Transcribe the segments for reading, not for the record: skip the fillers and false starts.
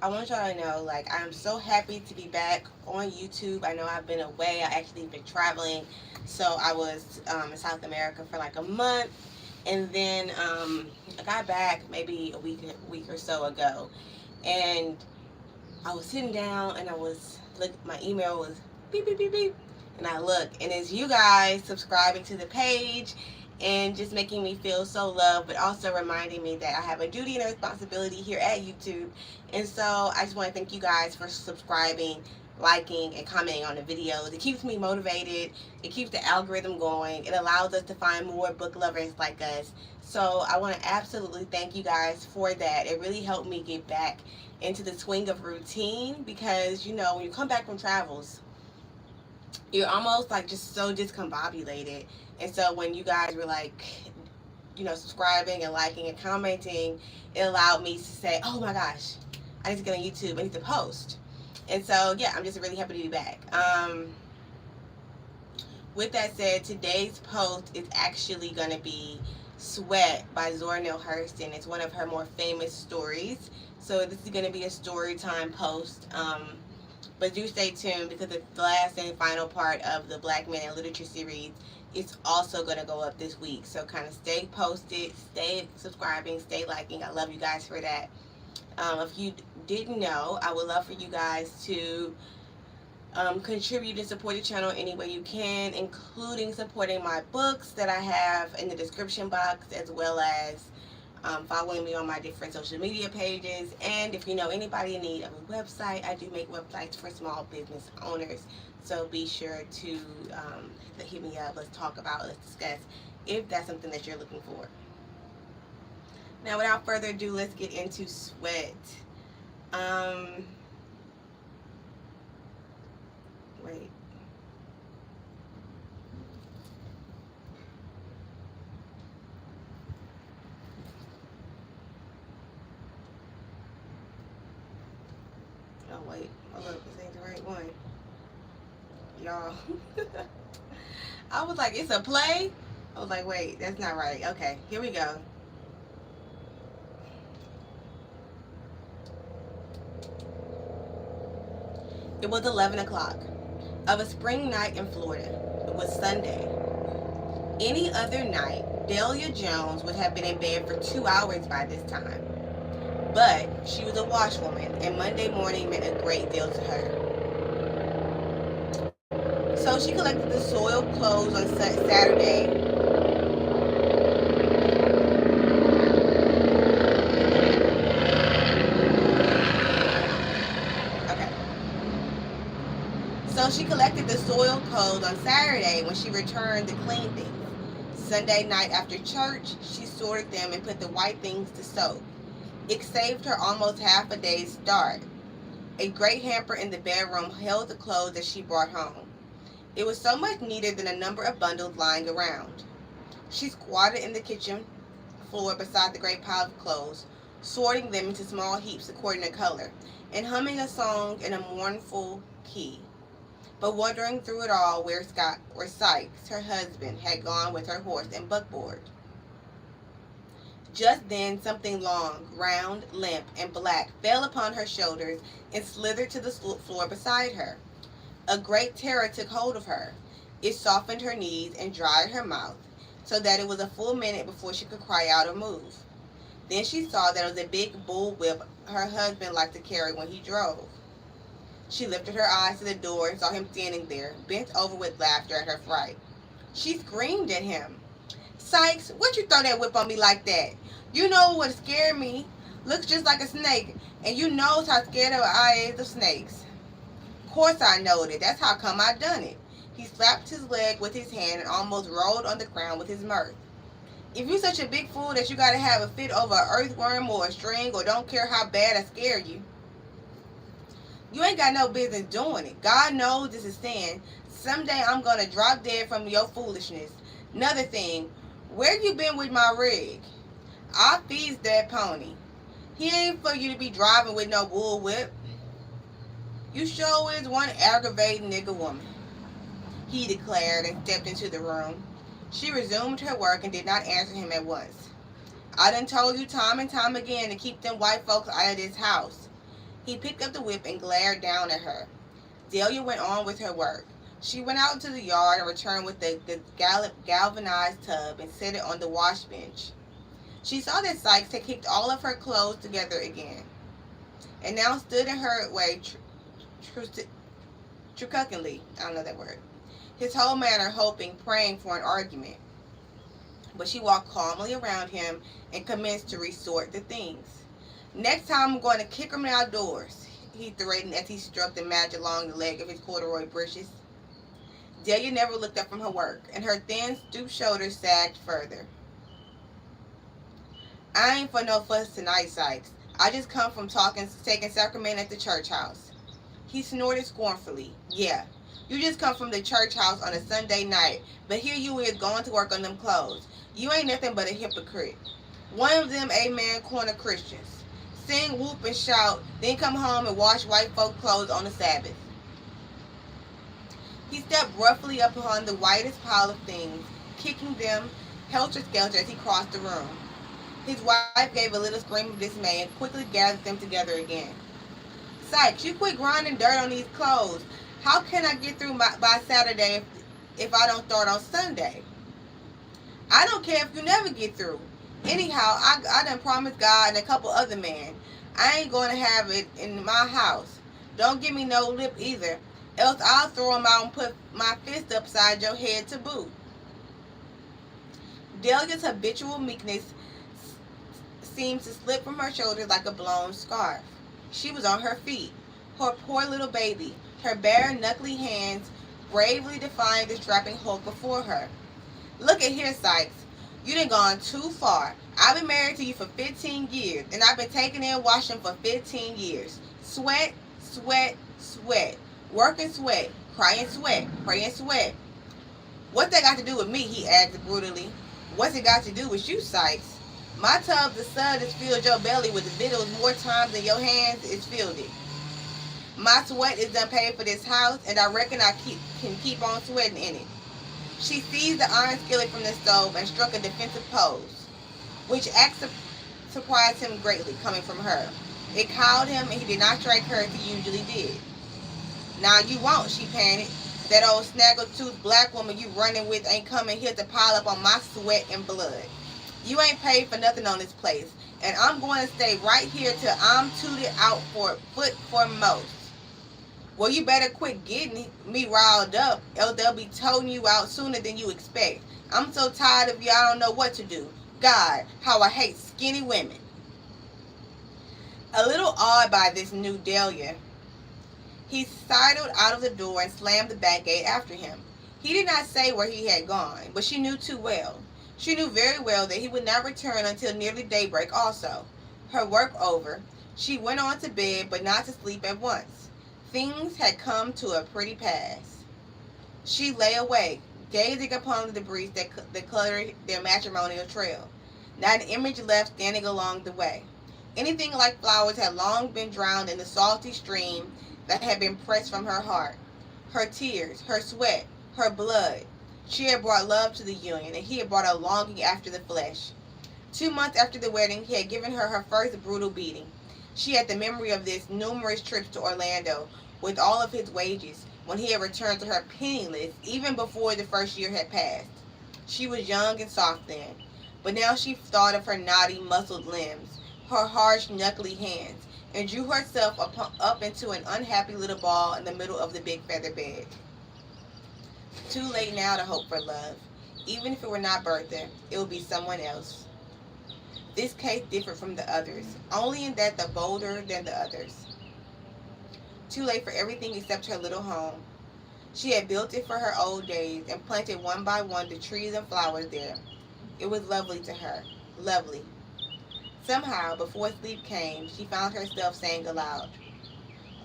I want y'all to know, like, I'm so happy to be back on YouTube. I know I've been away. I actually been traveling. So I was in South America for like a month. And then I got back maybe a week or so ago. And I was sitting down and I was, look, my email was beep, beep, beep, beep. And I look, and it's you guys subscribing to the page and just making me feel so loved, but also reminding me that I have a duty and a responsibility here at YouTube. And so I just want to thank you guys for subscribing, liking, and commenting on the videos. It keeps me motivated. It keeps the algorithm going. It allows us to find more book lovers like us. So I want to absolutely thank you guys for that. It really helped me get back into the swing of routine because, you know, when you come back from travels, you're almost like just so discombobulated. And so when you guys were like, you know, subscribing and liking and commenting, it allowed me to say, oh my gosh, I need to get on YouTube. I need to post. And so, yeah, I'm just really happy to be back. With that said, today's post is actually going to be Sweat by Zora Neale Hurston. It's one of her more famous stories. So this is going to be a story time post. But do stay tuned because the last and final part of the Black Men in Literature series is also going to go up this week. So kind of stay posted, stay subscribing, stay liking. I love you guys for that. If you didn't know, I would love for you guys to contribute and support the channel any way you can, including supporting my books that I have in the description box, as well as following me on my different social media pages. And if you know anybody in need of a website, I do make websites for small business owners. So be sure to hit me up. Let's talk about, let's discuss if that's something that you're looking for. Now, without further ado, let's get into Sweat. Wait. Oh, wait. Hold up. This ain't the right one. Y'all. I was like, it's a play? I was like, wait, that's not right. Okay, here we go. It was 11 o'clock of a spring night in Florida. It was Sunday. Any other night, Delia Jones would have been in bed for 2 hours by this time. But she was a washwoman, and Monday morning meant a great deal to her. So she collected the soiled clothes on Saturday. Okay. So she collected the soiled clothes on Saturday when she returned to clean things. Sunday night after church, she sorted them and put the white things to soak. It saved her almost half a day's start. A great hamper in the bedroom held the clothes that she brought home. It was so much neater than a number of bundles lying around. She squatted in the kitchen floor beside the great pile of clothes, sorting them into small heaps according to color, and humming a song in a mournful key. But wandering through it all where Sykes, her husband, had gone with her horse and buckboard. Just then something long, round, limp, and black fell upon her shoulders and slithered to the floor beside her. A great terror took hold of her. It softened her knees and dried her mouth, so that it was a full minute before she could cry out or move. Then she saw that it was a big bull whip her husband liked to carry when he drove. She lifted her eyes to the door and saw him standing there, bent over with laughter at her fright. She screamed at him. "Sykes, what you throw that whip on me like that? You know what scared me. Looks just like a snake, and you knows how scared I is of snakes." "Course I knowed it. That's how come I done it." He slapped his leg with his hand and almost rolled on the ground with his mirth. "If you such a big fool that you gotta have a fit over an earthworm or a string or don't care how bad I scare you, you ain't got no business doing it. God knows this is sin. Someday I'm gonna drop dead from your foolishness. Another thing, where you been with my rig? I feeds that pony. He ain't for you to be driving with no bull whip. You sure is one aggravating nigga woman," he declared and stepped into the room. She resumed her work and did not answer him at once. "I done told you time and time again to keep them white folks out of this house. He picked up the whip and glared down at her. Delia went on with her work. She went out into the yard and returned with the galvanized tub and set it on the wash bench. She saw that Sykes had kicked all of her clothes together again, and now stood in her way truculently. I don't know that word. His whole manner hoping, praying for an argument. But she walked calmly around him and commenced to resort to things. Next time I'm going to kick him outdoors, he threatened as he struck the match along the leg of his corduroy breeches. Delia never looked up from her work, and her thin, stooped shoulders sagged further. I ain't for no fuss tonight, Sykes. I just come from taking sacrament at the church house. He snorted scornfully. Yeah, you just come from the church house on a Sunday night, but here you is going to work on them clothes. You ain't nothing but a hypocrite. One of them amen corner Christians. Sing, whoop, and shout, then come home and wash white folk clothes on the Sabbath. He stepped roughly up upon the whitest pile of things, kicking them helter-skelter as he crossed the room. His wife gave a little scream of dismay and quickly gathered them together again. Sykes, you quit grinding dirt on these clothes. How can I get through by Saturday if I don't start on Sunday? I don't care if you never get through. Anyhow, I done promised God and a couple other men. I ain't going to have it in my house. Don't give me no lip either, else I'll throw him out and put my fist upside your head to boot. Delia's habitual meekness seemed to slip from her shoulders like a blown scarf. She was on her feet, her poor little baby, her bare, knuckly hands bravely defying the strapping hulk before her. Look at here, Sykes. You done gone too far. I've been married to you for 15 years, and I've been taking in washing for 15 years. Sweat, sweat, sweat. Work and sweat. Cry and sweat. Pray and sweat. What's that got to do with me? He asked brutally. What's it got to do with you, Sykes? My tub, the sun, has filled your belly with victuals more times than your hands is filled it. My sweat is done paid for this house, and I reckon I can keep on sweating in it. She seized the iron skillet from the stove and struck a defensive pose, which act surprised him greatly coming from her. It cowed him, and he did not strike her as he usually did. Now you won't, she panicked. That old snaggle-toothed black woman you running with ain't coming here to pile up on my sweat and blood. You ain't paid for nothing on this place, and I'm going to stay right here till I'm tooted out for foot foremost. Well, you better quit getting me riled up, else they'll be toting you out sooner than you expect. I'm so tired of you, I don't know what to do. God, how I hate skinny women. A little awed by this new Delia, he sidled out of the door and slammed the back gate after him. He did not say where he had gone, but she knew too well. She knew very well that he would not return until nearly daybreak also. Her work over, she went on to bed, but not to sleep at once. Things had come to a pretty pass. She lay awake, gazing upon the debris that cluttered their matrimonial trail. Not an image left standing along the way. Anything like flowers had long been drowned in the salty stream that had been pressed from her heart. Her tears, her sweat, her blood. She had brought love to the union, and he had brought a longing after the flesh. 2 months after the wedding, he had given her her first brutal beating. She had the memory of this numerous trips to Orlando, with all of his wages, when he had returned to her penniless, even before the first year had passed. She was young and soft then, but now she thought of her knotty, muscled limbs, her harsh, knuckly hands, and drew herself up into an unhappy little ball in the middle of the big feather bed. Too late now to hope for love. Even if it were not Bertha, it would be someone else. This case differed from the others, only in that the bolder than the others. Too late for everything except her little home. She had built it for her old days and planted one by one the trees and flowers there. It was lovely to her. Lovely. Somehow, before sleep came, she found herself saying aloud,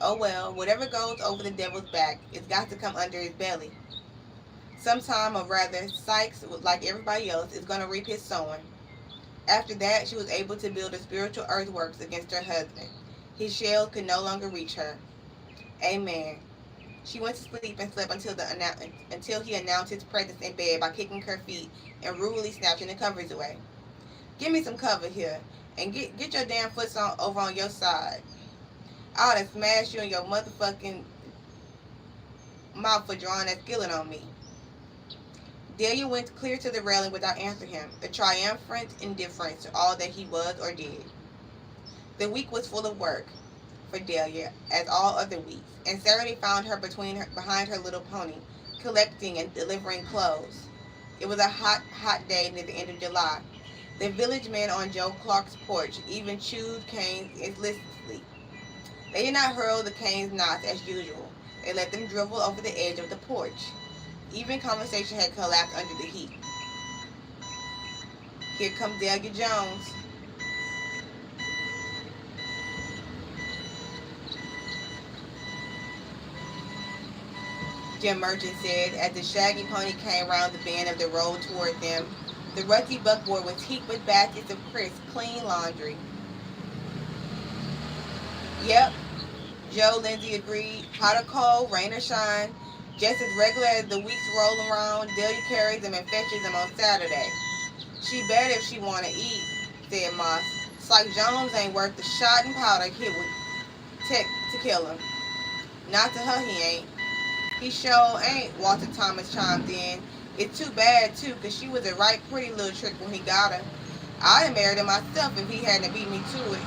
"Oh well, whatever goes over the devil's back, it's got to come under his belly. Sometime, or rather, Sykes, like everybody else, is going to reap his sowing." After that, she was able to build a spiritual earthworks against her husband. His shell could no longer reach her. Amen. She went to sleep and slept until he announced his presence in bed by kicking her feet and rudely snatching the covers away. "Give me some cover here, and get your damn foots over on your side. I ought to smash you in your motherfucking mouth for drawing that skillet on me. Delia went clear to the railing without answering him, a triumphant indifference to all that he was or did. The week was full of work for Delia, as all other weeks, and Saturday found her behind her little pony, collecting and delivering clothes. It was a hot, hot day near the end of July. The village men on Joe Clark's porch even chewed canes listlessly. They did not hurl the canes knots as usual. They let them dribble over the edge of the porch. Even conversation had collapsed under the heat. Here comes Delia Jones. Jim Merchant said as the shaggy pony came round the bend of the road toward them. The rusty buckboard was heaped with baskets of crisp, clean laundry. Yep, Joe Lindsay agreed. Hot or cold, rain or shine, just as regular as the weeks roll around, Delia carries them and fetches them on Saturday. She bet if she want to eat, said Moss. It's like Jones ain't worth the shot and powder hit would take to kill him. Not to her he ain't. He sure ain't, Walter Thomas chimed in. It's too bad, too, 'cause she was a right pretty little trick when he got her. I'd have married her myself if he hadn't beat me to it.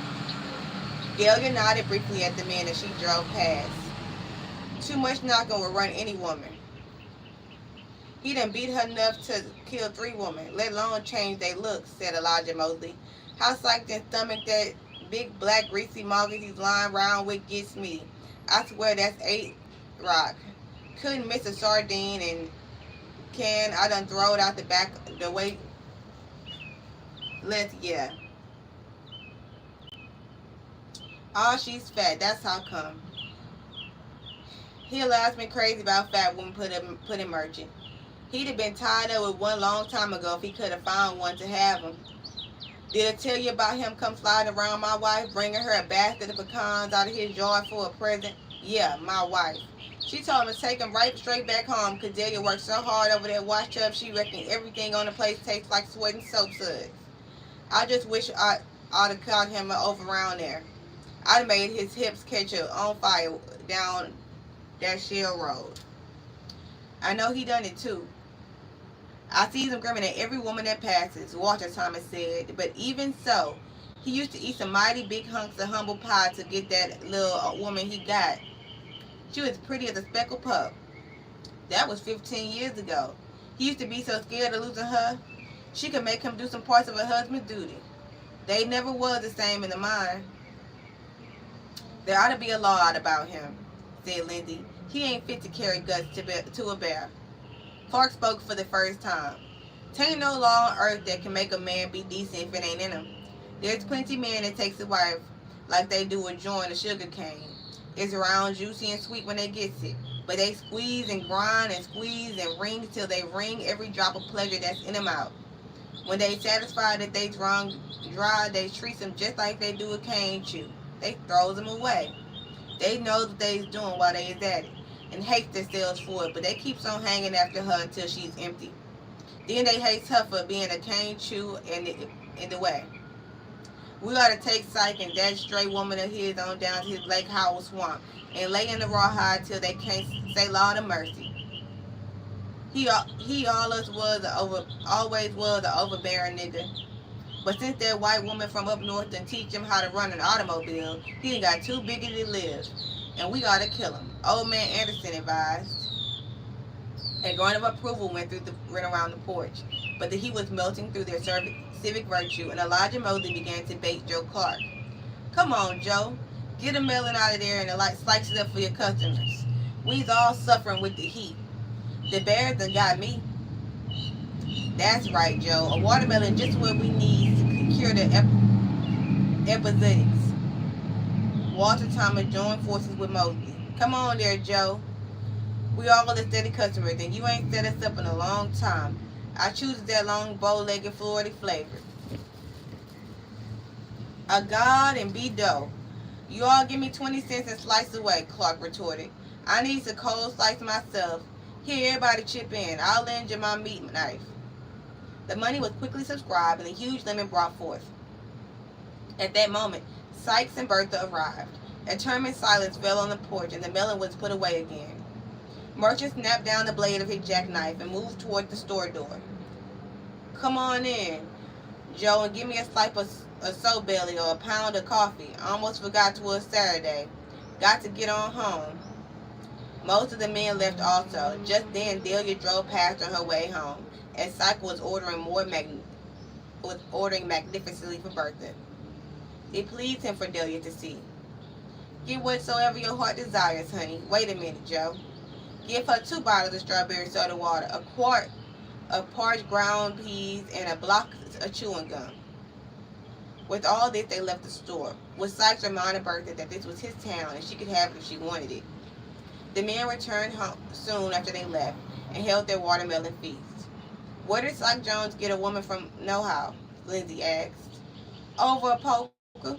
Delia nodded briefly at the men as she drove past. Too much knocking will run any woman. He done beat her enough to kill 3 women, let alone change their looks, said Elijah Mosley. How psyched and stomach that big black greasy mogul he's lying around with gets me. I swear that's 8 rock. Couldn't miss a sardine and can I done throw it out the back the way. Yeah. Oh, she's fat. That's how come. He allows me crazy about fat women put in Merchant. He'd have been tied up with one long time ago if he could have found one to have him. Did I tell you about him come sliding around my wife, bringing her a basket of pecans out of his yard for a present? Yeah, my wife. She told him to take him right straight back home because Delia worked so hard over that wash tub she reckoned everything on the place tastes like sweat and soap suds. I just wish I'd have caught him over around there. I'd have made his hips catch on fire down that shell road. I know he done it too. I sees him grinning at every woman that passes, Walter Thomas said, but even so, he used to eat some mighty big hunks of humble pie to get that little woman he got. She was pretty as a speckled pup. That was 15 years ago. He used to be so scared of losing her, she could make him do some parts of her husband's duty. They never was the same in the mind. There ought to be a law out about him, said Lindsay. He ain't fit to carry guts to a bear. Clark spoke for the first time. Tain't no law on earth that can make a man be decent if it ain't in him. There's plenty men that takes a wife like they do a joint of sugar cane. It's round, juicy, and sweet when they gets it. But they squeeze and grind and squeeze and wring till they wring every drop of pleasure that's in them out. When they satisfied that they drunk dry, they treats them just like they do a cane chew. They throws them away. They knows what they's doing while they is at it, and hates themselves for it, but they keeps on hanging after her until she's empty. Then they hates her for being a cane chew in the way. We ought to take Psych and that stray woman of his on down to his Lake Howell swamp and lay in the rawhide till they can't say Lord of mercy. He always was an overbearing nigga. But since that white woman from up north done teach him how to run an automobile, he ain't got too big to live. And we ought to kill him, old man Anderson advised. A grunt of approval went around the porch, but the heat was melting through their civic virtue, and Elijah Mosley began to bait Joe Clark. Come on, Joe. Get a melon out of there and slice it up for your customers. We's all suffering with the heat. The bears done got me. That's right, Joe. A watermelon just what we need to cure the epizootics. Walter Thomas joined forces with Mosley. Come on there, Joe. We all the steady customers, and you ain't set us up in a long time. I choose that long, bow-legged, Florida flavor. A god and be dough. You all give me 20 cents and slice away, Clark retorted. I need a cold slice myself. Here, everybody chip in. I'll lend you my meat knife. The money was quickly subscribed and a huge lemon brought forth. At that moment, Sykes and Bertha arrived. A determined silence fell on the porch, and the melon was put away again. Merchant snapped down the blade of his jackknife and moved toward the store door. Come on in, Joe, and give me a slice of soap belly or a pound of coffee. I almost forgot 'twas Saturday. Got to get on home. Most of the men left also. Just then, Delia drove past on her way home, and Cycle was ordering magnificently for Bertha. It pleased him for Delia to see. Get whatsoever your heart desires, honey. Wait a minute, Joe. Give her 2 bottles of strawberry soda water, a quart of parched ground peas, and a block of chewing gum. With all this, they left the store, with Sykes reminding Bertha that this was his town and she could have it if she wanted it. The men returned home soon after they left and held their watermelon feast. Where did Sykes Jones get a woman from know-how? Lindsay asked. Over a poker.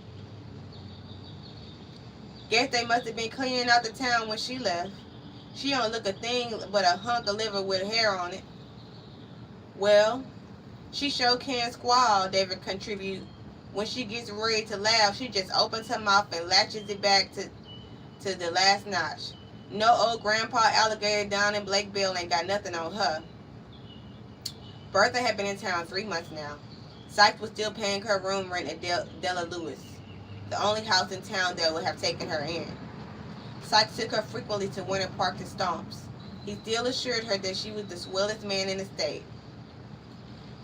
Guess they must have been cleaning out the town when she left. She don't look a thing but a hunk of liver with hair on it. Well, she sure can squall, David contributed. When she gets ready to laugh, she just opens her mouth and latches it back to the last notch. No old grandpa alligator down in Blakeville ain't got nothing on her. Bertha had been in town 3 months now. Sykes was still paying her room rent at Della Lewis, the only house in town that would have taken her in. Sykes took her frequently to Winter Park to stomps. He still assured her that she was the swellest man in the state.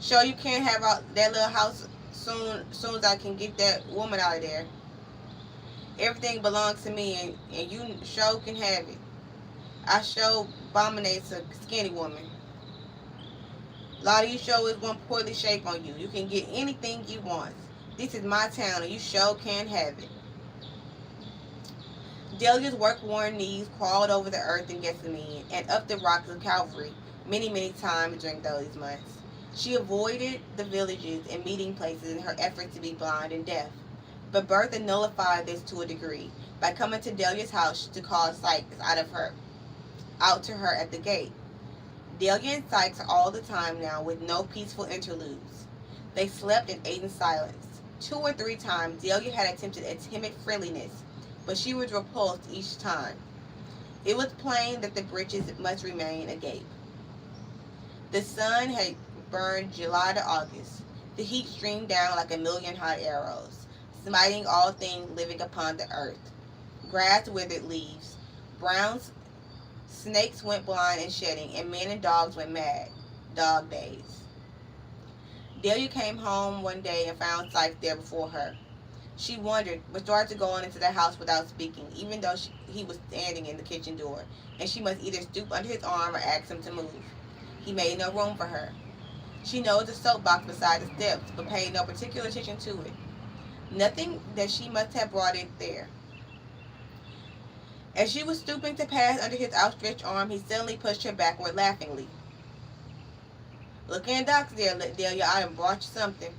Sure you can't have out that little house soon as I can get that woman out of there. Everything belongs to me, and you sure can have it. I sure abominates a skinny woman. Lot of you sure is one poorly shape on you. You can get anything you want. This is my town, and you sure can have it. Delia's work-worn knees crawled over the earth in Gethsemane and up the rocks of Calvary many times during those months. She avoided the villages and meeting places in her efforts to be blind and deaf. But Bertha nullified this to a degree by coming to Delia's house to call Sykes out to her at the gate. Delia and Sykes all the time now with no peaceful interludes. They slept and ate in silence. 2 or 3 times Delia had attempted a timid friendliness, but she was repulsed each time. It was plain that the breeches must remain agape. The sun had burned July to August. The heat streamed down like a million hot arrows, smiting all things living upon the earth. Grass withered leaves. Brown snakes went blind and shedding, and men and dogs went mad. Dog days. Delia came home one day and found Sykes there before her. She wondered, but started to go on into the house without speaking, even though he was standing in the kitchen door, and she must either stoop under his arm or ask him to move. He made no room for her. She noticed the soapbox beside the steps, but paid no particular attention to it. Nothing that she must have brought it there. As she was stooping to pass under his outstretched arm, he suddenly pushed her backward laughingly. Look in, Doctor, Delia, I have brought you something.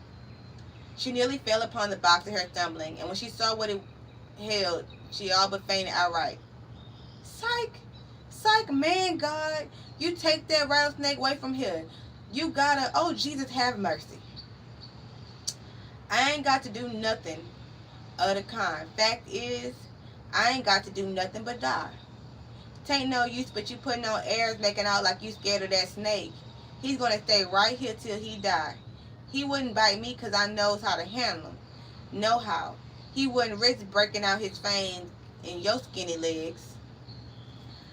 She nearly fell upon the box of her stumbling, and when she saw what it held, she all but fainted outright. Psych, man, God, you take that rattlesnake away from here. You gotta, oh, Jesus, have mercy. I ain't got to do nothing of the kind. Fact is, I ain't got to do nothing but die. Tain't no use but you putting on airs making out like you scared of that snake. He's gonna stay right here till he die. He wouldn't bite me 'cause I knows how to handle him. Know how. He wouldn't risk breaking out his fangs in your skinny legs.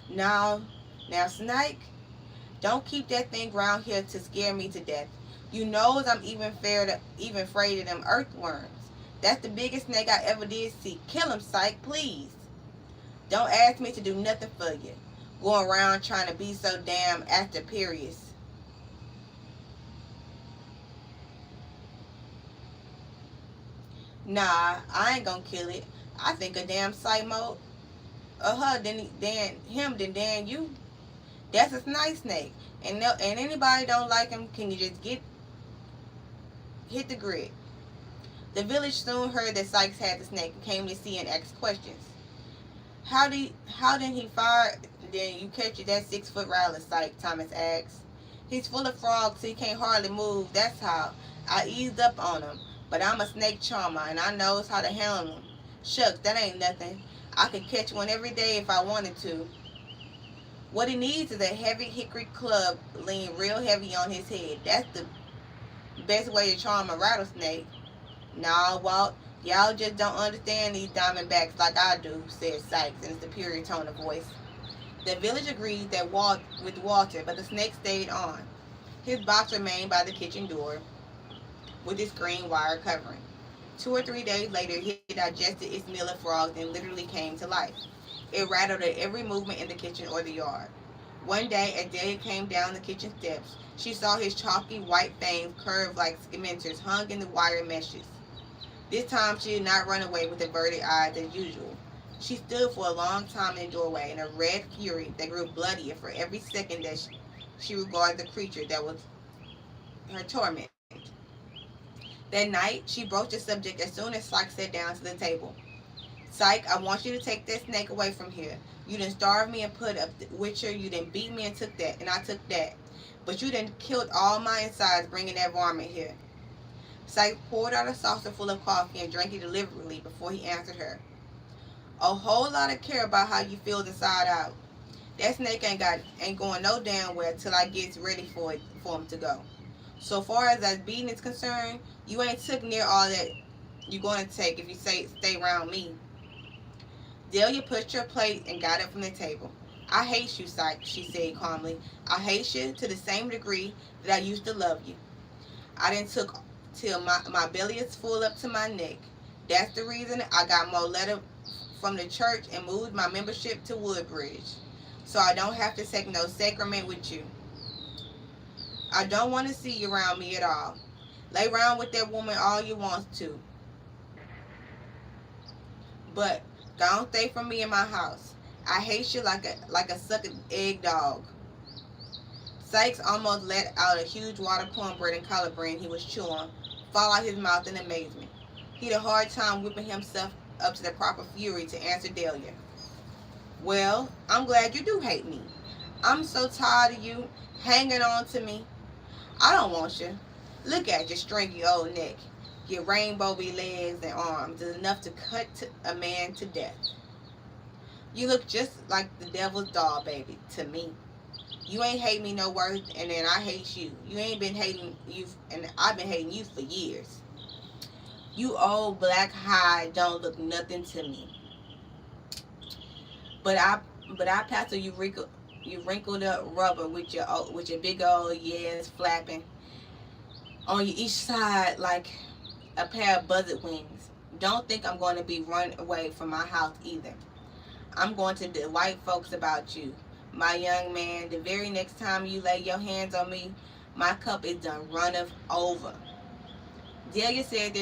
Now, Snake, don't keep that thing round here to scare me to death. You knows I'm even afraid of them earthworms. That's the biggest snake I ever did see. Kill him, Psych, please. Don't ask me to do nothing for you. Going around trying to be so damn after periods. Nah, I ain't gonna kill it. I think a damn sight more of her than you. That's a nice snake. And anybody don't like him, can you just hit the grid? The village soon heard that Sykes had the snake and came to see and ask questions. How did he fire? Then you catch that 6-foot rattler, Sykes, Thomas asked. He's full of frogs, so he can't hardly move. That's how. I eased up on him. But I'm a snake charmer, and I knows how to handle him. Shucks, that ain't nothing. I could catch one every day if I wanted to. What he needs is a heavy hickory club lean real heavy on his head. That's the best way to charm a rattlesnake. Nah, Walt, y'all just don't understand these diamondbacks like I do, said Sykes in a superior tone of voice. The village agreed that with Walter, but the snake stayed on. His box remained by the kitchen door with its green wire covering. 2 or 3 days later, it digested its meal of frogs and literally came to life. It rattled at every movement in the kitchen or the yard. One day, as Delia came down the kitchen steps, she saw his chalky white fangs curved like scimitars hung in the wire meshes. This time, she did not run away with averted eyes as usual. She stood for a long time in the doorway in a red fury that grew bloodier for every second that she regarded the creature that was her torment. That night, she broached the subject as soon as Syke sat down to the table. Syke, I want you to take that snake away from here. You done starved me and put up with her. You done beat me and took that, and I took that. But you done killed all my insides bringing that varmint here. Syke poured out a saucer full of coffee and drank it deliberately before he answered her. A whole lot of care about how you feel inside out. That snake ain't going no damn well till I gets ready for him to go. So far as that beating is concerned, you ain't took near all that you going to take if you stay around me. Delia pushed her plate and got up from the table. I hate you, Syke, she said calmly. I hate you to the same degree that I used to love you. I done took till my belly is full up to my neck. That's the reason I got more letter from the church and moved my membership to Woodbridge. So I don't have to take no sacrament with you. I don't want to see you around me at all. Lay around with that woman all you want to. But don't stay from me in my house. I hate you like a sucking egg dog. Sykes almost let out a huge wad of cornbread and collard green he was chewing fall out his mouth in amazement. He had a hard time whipping himself up to the proper fury to answer Delia. Well, I'm glad you do hate me. I'm so tired of you hanging on to me. I don't want you. Look at your stringy old neck. Your rainbowy legs and arms is enough to cut a man to death. You look just like the devil's doll, baby, to me. You ain't hate me no worse, and then I hate you. You ain't been hating you, and I've been hating you for years. You old black hide don't look nothing to me. But I pastor you wrinkled up rubber with your big old yes flapping on your each side like a pair of buzzard wings. Don't think I'm going to be run away from my house either. I'm going to the white folks about you. My young man, the very next time you lay your hands on me, my cup is done runneth over. Delia said this